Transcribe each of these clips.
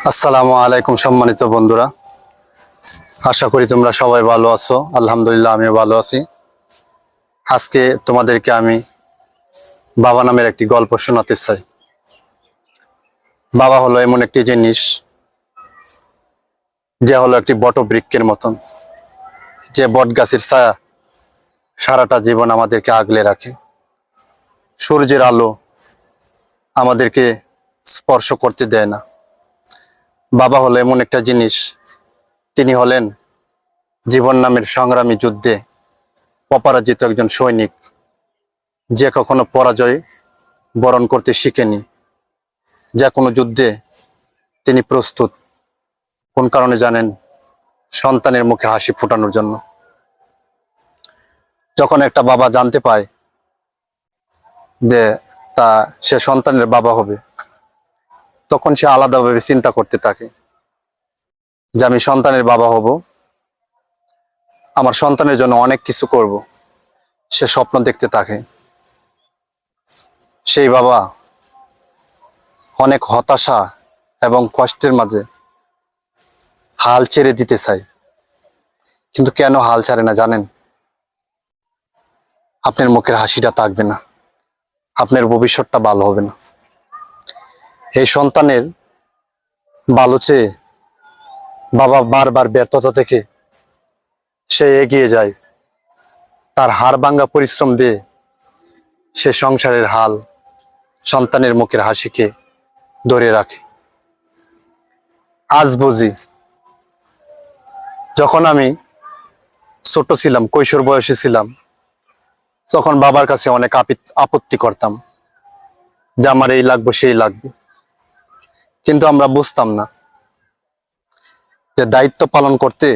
আসসালামু আলাইকুম সম্মানিত বন্ধুরা, আশা করি তোমরা সবাই ভালো আছো। আলহামদুলিল্লাহ আমিও ভালো আছি। আজকে তোমাদেরকে আমি বাবা নামের একটি গল্প শোনাতে চাই। বাবা হলো এমন একটি জিনিস যে হলো একটি বটবৃক্ষের মতন, যে বট গাছের ছায়া সারাটা জীবন আমাদেরকে আগলে রাখে। সূর্যের আলো আমাদেরকে স্পর্শ করতে দেয় না। বাবা হলো এমন একটা জিনিস, তিনি হলেন জীবন নামের সংগ্রামী যুদ্ধে অপরাজিত একজন সৈনিক, যে কখনো পরাজয় বরণ করতে শিখেনি। যে কোনো যুদ্ধে তিনি প্রস্তুত। কোন কারণে জানেন? সন্তানের মুখে হাসি ফোটানোর জন্য। যখন একটা বাবা জানতে পায় যে সে সন্তানের বাবা হবে, তখন সে আলাদাভাবে চিন্তা করতে থাকে যে আমি সন্তানের বাবা হব, আমার সন্তানের জন্য অনেক কিছু করব। সে স্বপ্ন দেখতে থাকে। সেই বাবা অনেক হতাশা এবং কষ্টের মাঝে হাল ছেড়ে দিতে চায়, কিন্তু কেন হাল ছাড়ে না জানেন? আপনার মুখের হাসিটা থাকবে না, আপনার ভবিষ্যৎটা ভালো হবে না। এই সন্তানের ভালো চেয়ে বাবা বারবার ব্যর্থতা থেকে সে এগিয়ে যায়। তার হাড় ভাঙা পরিশ্রম দিয়ে সে সংসারের হাল, সন্তানের মুখের হাসিকে ধরে রাখে। আজ বুঝি, যখন আমি ছোট ছিলাম, কৈশোর বয়সে ছিলাম, তখন বাবার কাছে অনেক আপত্তি করতাম যে আমার এই লাগবে সেই লাগবে, কিন্তু আমরা বুঝতাম না যে দায়িত্ব পালন করতে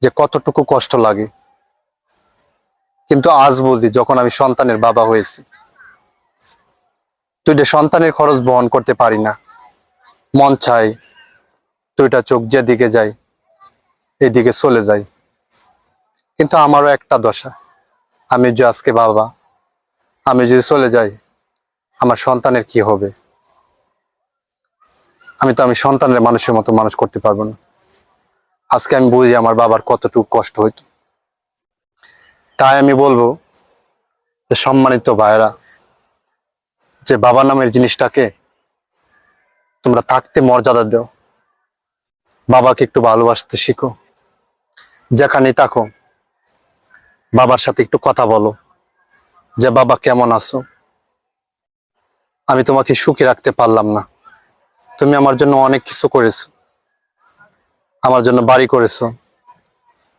যে কতটুকু কষ্ট লাগে। কিন্তু আজ বুঝি, যখন আমি সন্তানের বাবা হয়েছি, দুইটা সন্তানের খরচ বহন করতে পারি না। মন চাই দুইটা চোখ যেদিকে যায় এদিকে চলে যায়। কিন্তু আমারও একটা দশা, আমি যে আজকে বাবা, আমি যদি চলে যাই আমার সন্তানের কি হবে? আমি সন্তানের মানুষের মতো মানুষ করতে পারবো না। আজকে আমি বুঝি আমার বাবার কতটুকু কষ্ট হইতো। তাই আমি বলবো যে সম্মানিত ভাইরা, যে বাবা নামের জিনিসটাকে তোমরা থাকতে মর্যাদা দাও। বাবাকে একটু ভালোবাসতে শিখো। যেখানে থাকো বাবার সাথে একটু কথা বলো যে বাবা কেমন আছো, আমি তোমাকে সুখী রাখতে পারলাম না, তুমি আমার জন্য অনেক কিছু করেছো, আমার জন্য বাড়ি করেছো,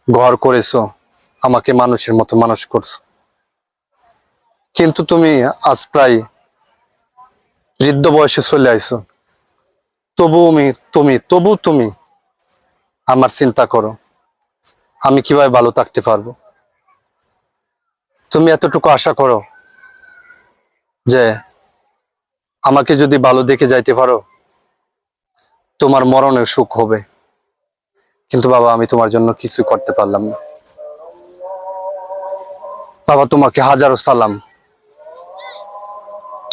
ঘর করেছো, আমাকে মানুষের মতো মানুষ করছো, কিন্তু তুমি আজ প্রায় বৃদ্ধ বয়সে চলে আইছো। তবু তুমি আমার চিন্তা করো আমি কিভাবে ভালো থাকতে পারবো। তুমি এতটুকু আশা করো যে আমাকে যদি ভালো দেখে যাইতে পারো তোমার মরণের সুখ হবে। কিন্তু বাবা, আমি তোমার জন্য কিছু করতে পারলাম না। বাবা, তোমাকে হাজারো সালাম।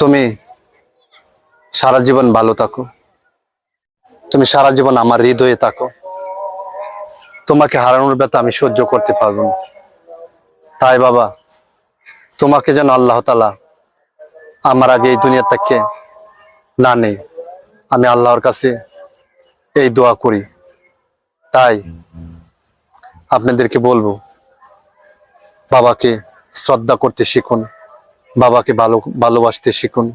তুমি সারা জীবন ভালো থাকো, তুমি সারা জীবন আমার হৃদয়ে থাকো। তোমাকে হারানোর ব্যথা আমি সহ্য করতে পারবো না। তাই বাবা, তোমাকে যেন আল্লাহ তাআলা আমার আগে এই দুনিয়া থেকে না নেই, আমি আল্লাহর কাছে এই দোয়া করি। তাই আপনাদেরকে বলবো, বাবাকে শ্রদ্ধা করতে শিখুন, বাবাকে ভালোবাসতে শিখুন।